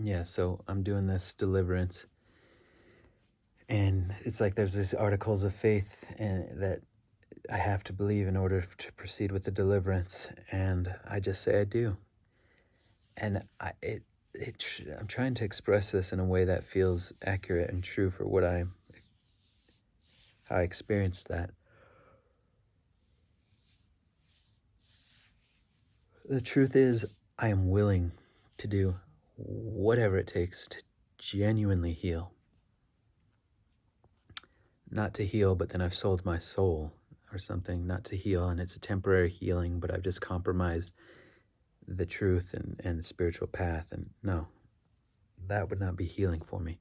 Yeah, so I'm doing this deliverance, and it's like there's these articles of faith that I have to believe in order to proceed with the deliverance, and I just say I do. And I'm trying to express this in a way that feels accurate and true for how I experienced that. The truth is, I am willing to do whatever it takes to genuinely heal. Not to heal, but then I've sold my soul or something, not to heal, and it's a temporary healing, but I've just compromised the truth and the spiritual path. And no, that would not be healing for me.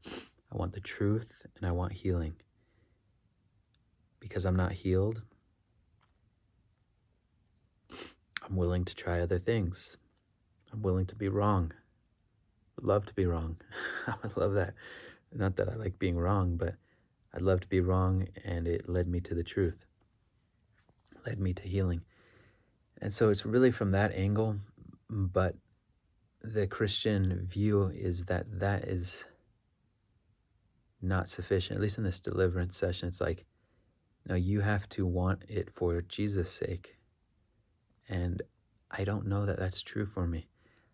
I want the truth and I want healing. Because I'm not healed, I'm willing to try other things. I'm willing to be wrong. I'd love to be wrong. I would love that. Not that I like being wrong, but I'd love to be wrong, and it led me to the truth, led me to healing. And so it's really from that angle, but the Christian view is that that is not sufficient. At least in this deliverance session, it's like, no, you have to want it for Jesus' sake. And I don't know that that's true for me.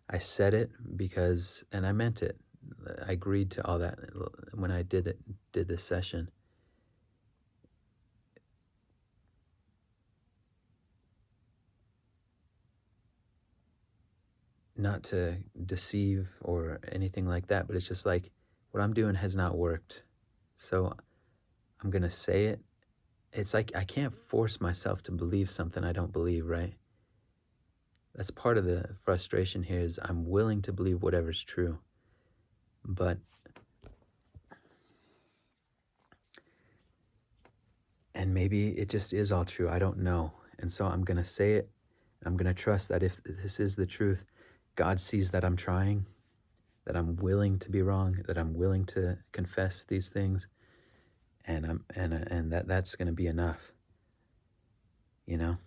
I said it because, and I meant it. I agreed to all that when I did this session. Not to deceive or anything like that, but it's just like what I'm doing has not worked. So I'm going to say it. It's like I can't force myself to believe something I don't believe, right? That's part of the frustration here is I'm willing to believe whatever's true. But and maybe it just is all true. I don't know. And so I'm going to say it. I'm going to trust that if this is the truth, God sees that I'm trying, that I'm willing to be wrong, that I'm willing to confess these things, and that's going to be enough. You know?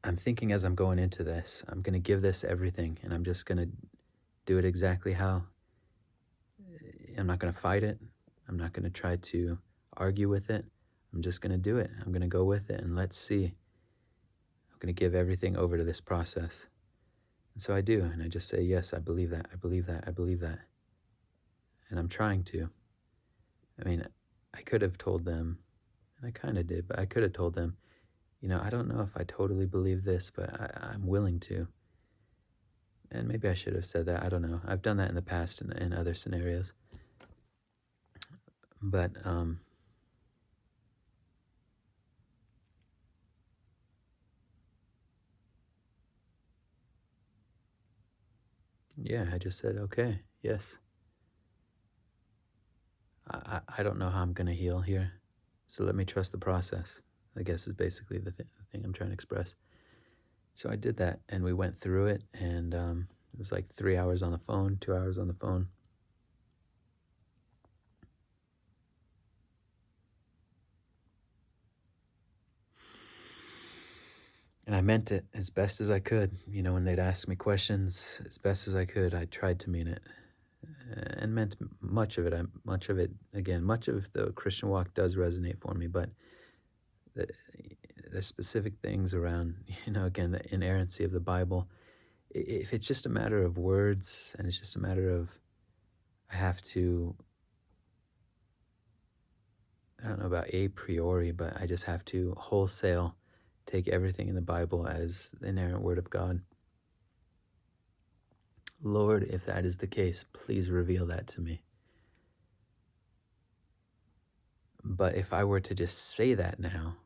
I'm thinking as I'm going into this, I'm going to give this everything, and I'm just going to do it exactly how. I'm not going to fight it. I'm not going to try to argue with it. I'm just going to do it. I'm going to go with it, and let's see. I'm going to give everything over to this process. And so I do, and I just say, yes, I believe that. I believe that. I believe that. And I'm trying to. I mean, I could have told them, and I kind of did, but I could have told them, I don't know if I totally believe this, but I'm willing to. And maybe I should have said that. I don't know. I've done that in the past in other scenarios. But yeah, I just said, okay, yes. I don't know how I'm going to heal here. So let me trust the process, I guess is basically the thing I'm trying to express. So I did that, and we went through it, and it was like 3 hours on the phone, 2 hours on the phone. And I meant it as best as I could. When they'd ask me questions, as best as I could, I tried to mean it. And meant much of it. Much of the Christian walk does resonate for me, but there's specific things around, again, the inerrancy of the Bible. If it's just a matter of words and it's just a matter of, I have to, I don't know about a priori, but I just have to wholesale take everything in the Bible as the inerrant word of God. Lord, if that is the case, please reveal that to me. But if I were to just say that now,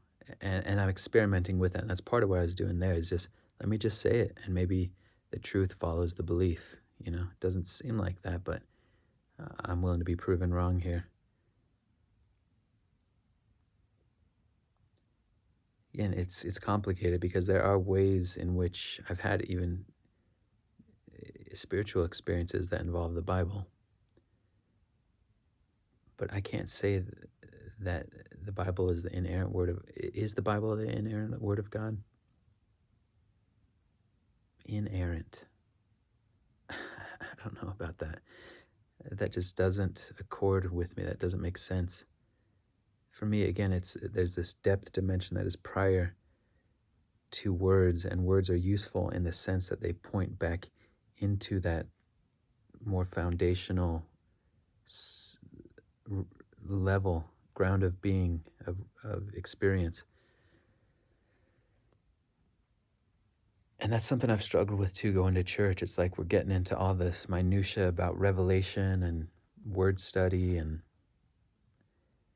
and I'm experimenting with that, and that's part of what I was doing there, is just, let me just say it, and maybe the truth follows the belief. It doesn't seem like that, but I'm willing to be proven wrong here. And it's complicated because there are ways in which I've had even spiritual experiences that involve the Bible. But I can't say that the Bible is the inerrant word of... Is the Bible the inerrant word of God? Inerrant. I don't know about that. That just doesn't accord with me. That doesn't make sense. For me, again, there's this depth dimension that is prior to words, and words are useful in the sense that they point back into that more foundational s- r- level, ground of being, of experience. And that's something I've struggled with too, going to church. It's like we're getting into all this minutia about revelation and word study, and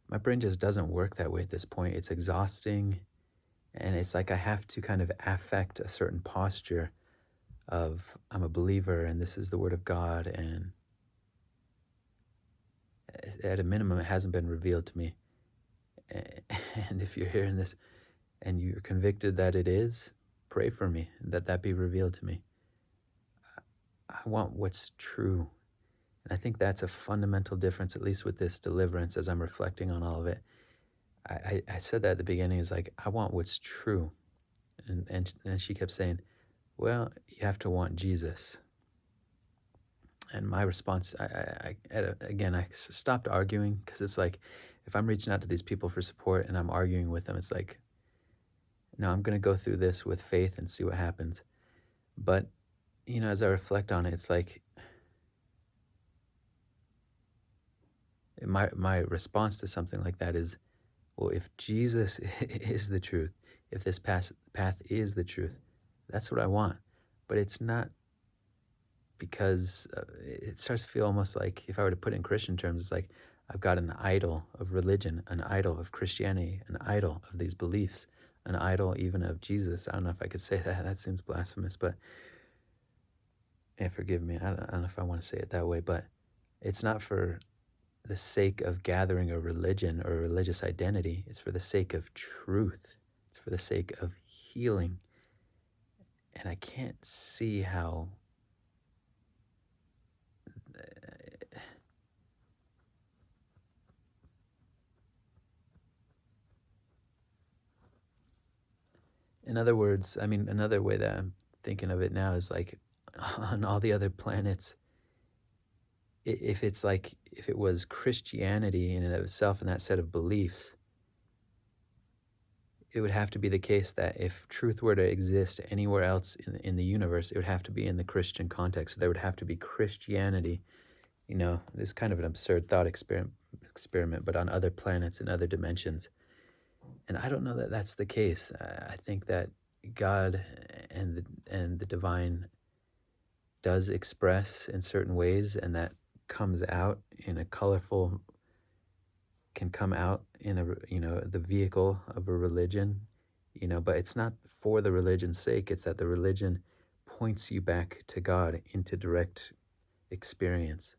my brain just doesn't work that way at this point. It's exhausting, and it's like I have to kind of affect a certain posture of I'm a believer and this is the word of God, and at a minimum it hasn't been revealed to me. And if you're hearing this and you're convicted that it is, pray for me that that be revealed to me. I want what's true. And I think that's a fundamental difference, at least with this deliverance, as I'm reflecting on all of it. I said that at the beginning, is like, I want what's true. And she kept saying, well, you have to want Jesus. And my response, again, I stopped arguing, because it's like, if I'm reaching out to these people for support and I'm arguing with them, it's like, no, I'm going to go through this with faith and see what happens. But, as I reflect on it, it's like my response to something like that is, well, if Jesus is the truth, if this path is the truth, that's what I want. But it's not, because it starts to feel almost like, if I were to put it in Christian terms, it's like I've got an idol of religion, an idol of Christianity, an idol of these beliefs, an idol even of Jesus. I don't know if I could say that. That seems blasphemous, but yeah, forgive me. I don't know if I want to say it that way, but it's not for the sake of gathering a religion or a religious identity. It's for the sake of truth. It's for the sake of healing. And I can't see how in other words, I mean, another way that I'm thinking of it now is like, on all the other planets, if it's like, if it was Christianity in and of itself and that set of beliefs, it would have to be the case that if truth were to exist anywhere else in the universe, it would have to be in the Christian context. So there would have to be Christianity. This is kind of an absurd thought experiment, but on other planets and other dimensions. And I don't know that that's the case. I think that God and the divine does express in certain ways, and that comes out in a colorful, can come out in the vehicle of a religion, but it's not for the religion's sake. It's that the religion points you back to God into direct experience.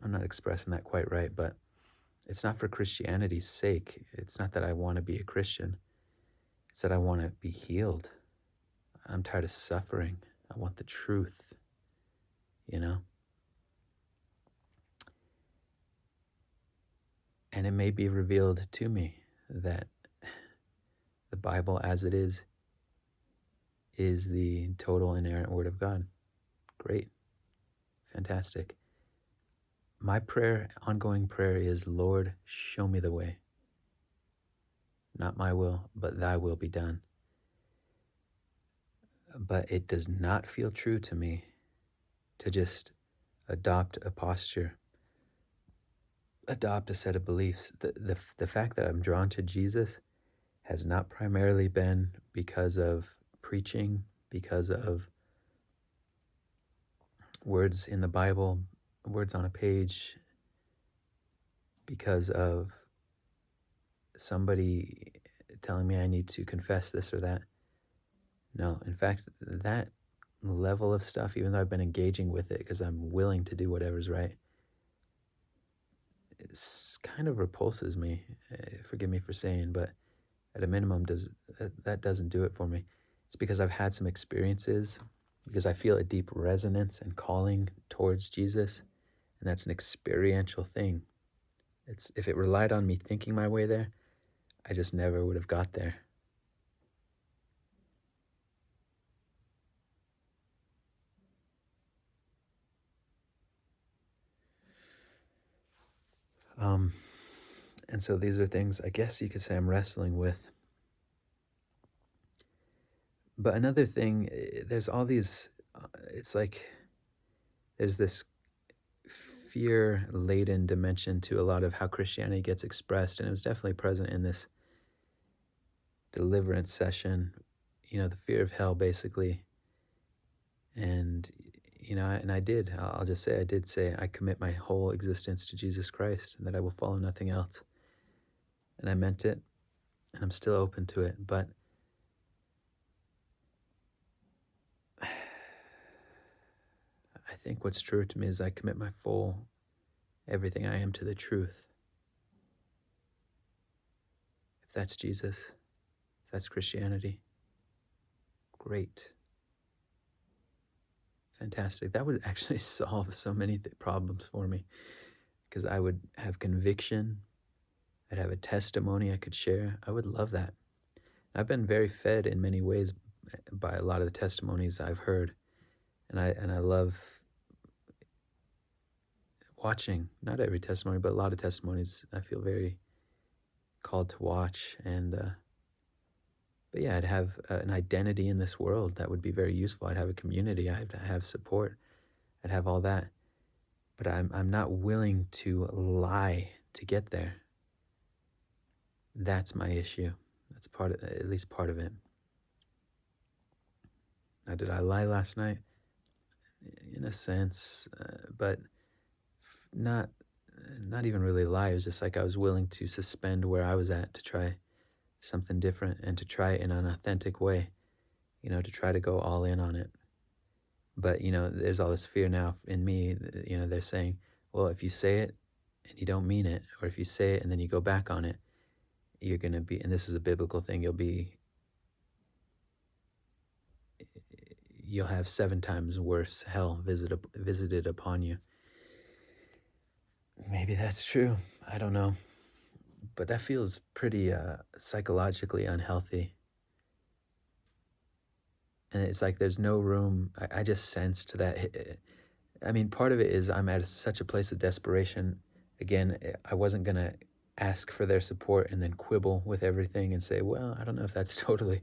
I'm not expressing that quite right, but it's not for Christianity's sake. It's not that I want to be a Christian. It's that I want to be healed. I'm tired of suffering. I want the truth, you know? And it may be revealed to me that the Bible as it is the total inerrant word of God. Great. Fantastic. My prayer, ongoing prayer, is, Lord, show me the way. Not my will, but thy will be done. But it does not feel true to me to just adopt a posture, adopt a set of beliefs. The fact that I'm drawn to Jesus has not primarily been because of preaching, because of words in the Bible, words on a page, because of somebody telling me I need to confess this or that. No, in fact, that level of stuff, even though I've been engaging with it because I'm willing to do whatever's right, it kind of repulses me. Forgive me for saying, but at a minimum, that doesn't do it for me. It's because I've had some experiences, because I feel a deep resonance and calling towards Jesus, and that's an experiential thing. If it relied on me thinking my way there, I just never would have got there. Um, and so these are things I guess you could say I'm wrestling with. But another thing, there's all these, it's like there's this fear laden dimension to a lot of how Christianity gets expressed. And it was definitely present in this deliverance session, the fear of hell, basically. And, and I did, I'll just say, I did say, I commit my whole existence to Jesus Christ and that I will follow nothing else. And I meant it, and I'm still open to it. But I think what's true to me is I commit my full everything I am to the truth. If that's Jesus, if that's Christianity, great. Fantastic. That would actually solve so many problems for me because I would have conviction. I'd have a testimony I could share. I would love that. I've been very fed in many ways by a lot of the testimonies I've heard, and I love watching. Not every testimony, but a lot of testimonies. I feel very called to watch, and but yeah, I'd have an identity in this world that would be very useful. I'd have a community. I'd have support. I'd have all that, but I'm not willing to lie to get there. That's my issue. That's at least part of it. Now, did I lie last night? In a sense, but not not even really lie. It was just like I was willing to suspend where I was at to try something different and to try it in an authentic way, to try to go all in on it. But, there's all this fear now in me, they're saying, well, if you say it and you don't mean it, or if you say it and then you go back on it, you're going to be, and this is a biblical thing, you'll have 7 times worse hell visited upon you. Maybe that's true. I don't know. But that feels pretty psychologically unhealthy. And it's like there's no room. I just sensed that. I mean, part of it is I'm at such a place of desperation. Again, I wasn't going to ask for their support and then quibble with everything and say, well, I don't know if that's totally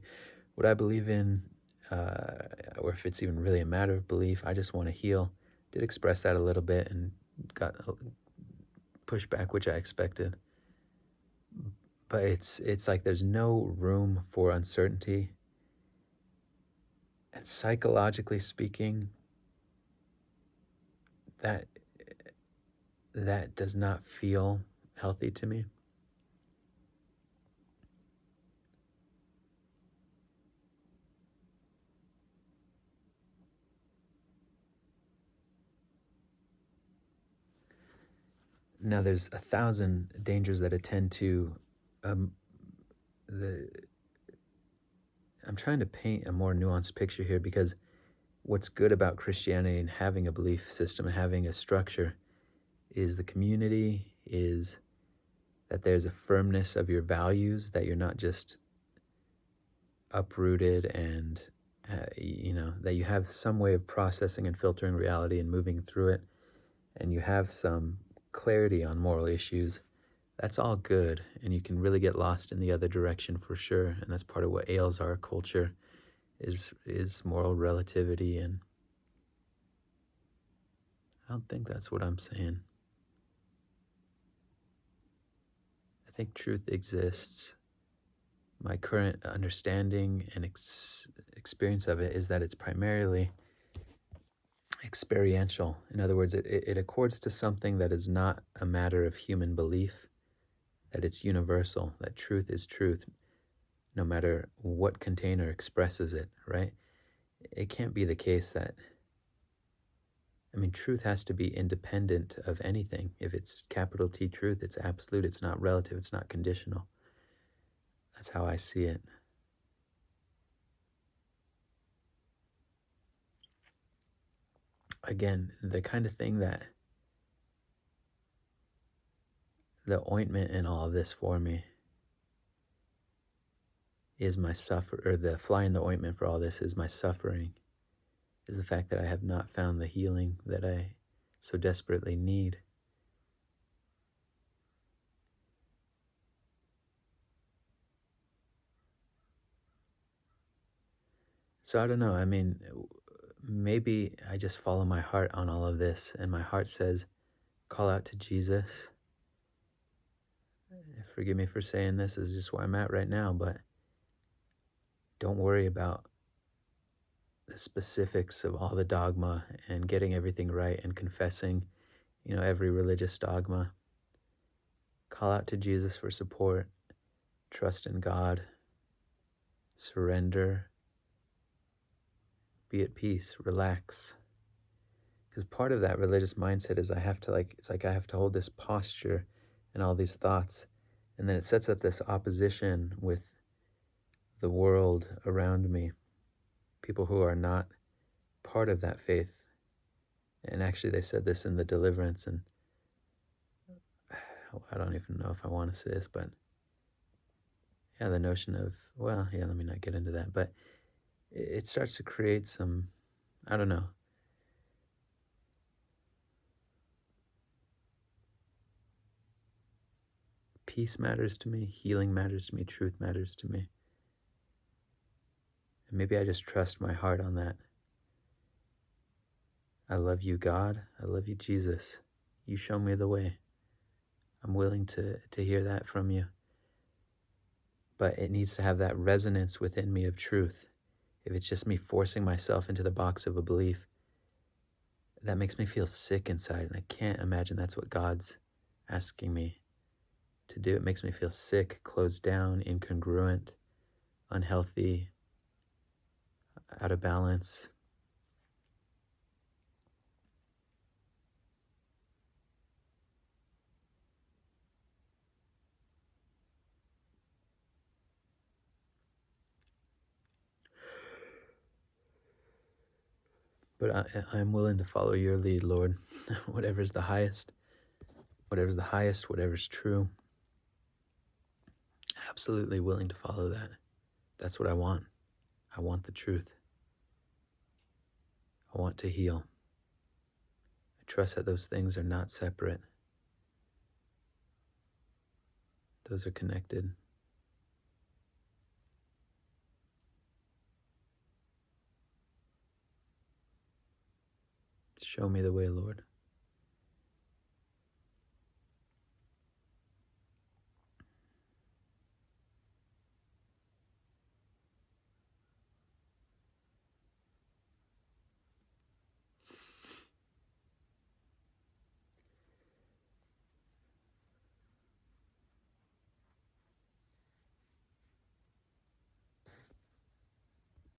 what I believe in, or if it's even really a matter of belief. I just want to heal. Did express that a little bit and got pushback, which I expected. But it's like there's no room for uncertainty. And psychologically speaking, that does not feel healthy to me. Now, there's 1,000 dangers that attend to the. I'm trying to paint a more nuanced picture here because what's good about Christianity and having a belief system and having a structure is the community, is that there's a firmness of your values, that you're not just uprooted and, that you have some way of processing and filtering reality and moving through it, and you have some clarity on moral issues. That's all good, and you can really get lost in the other direction for sure, and that's part of what ails our culture is moral relativity, and I don't think that's what I'm saying. I think truth exists. My current understanding and experience of it is that it's primarily experiential. In other words, it accords to something that is not a matter of human belief, that it's universal, that truth is truth, no matter what container expresses it, right? It can't be the case that, truth has to be independent of anything. If it's capital T truth, it's absolute, it's not relative, it's not conditional. That's how I see it. Again, the kind of thing that the ointment in all of this for me is my or the fly in the ointment for all this is my suffering, is the fact that I have not found the healing that I so desperately need. So I don't know. I mean, maybe I just follow my heart on all of this, and my heart says, call out to Jesus. Forgive me for saying this, is just where I'm at right now, but don't worry about the specifics of all the dogma and getting everything right and confessing, every religious dogma. Call out to Jesus for support, trust in God, surrender, be at peace, relax. Because part of that religious mindset is it's like I have to hold this posture and all these thoughts. And then it sets up this opposition with the world around me, people who are not part of that faith. And actually, they said this in the deliverance, and I don't even know if I want to say this, but yeah, the notion of, well, yeah, let me not get into that, but it starts to create some, I don't know. Peace matters to me, healing matters to me, truth matters to me. And maybe I just trust my heart on that. I love you, God. I love you, Jesus. You show me the way. I'm willing to hear that from you. But it needs to have that resonance within me of truth. If it's just me forcing myself into the box of a belief, that makes me feel sick inside. And I can't imagine that's what God's asking me to do. It makes me feel sick, closed down, incongruent, unhealthy, out of balance. But I'm willing to follow your lead, Lord. Whatever's the highest, whatever's true. Absolutely willing to follow that. That's what I want. I want the truth. I want to heal. I trust that those things are not separate. Those are connected. Show me the way, Lord.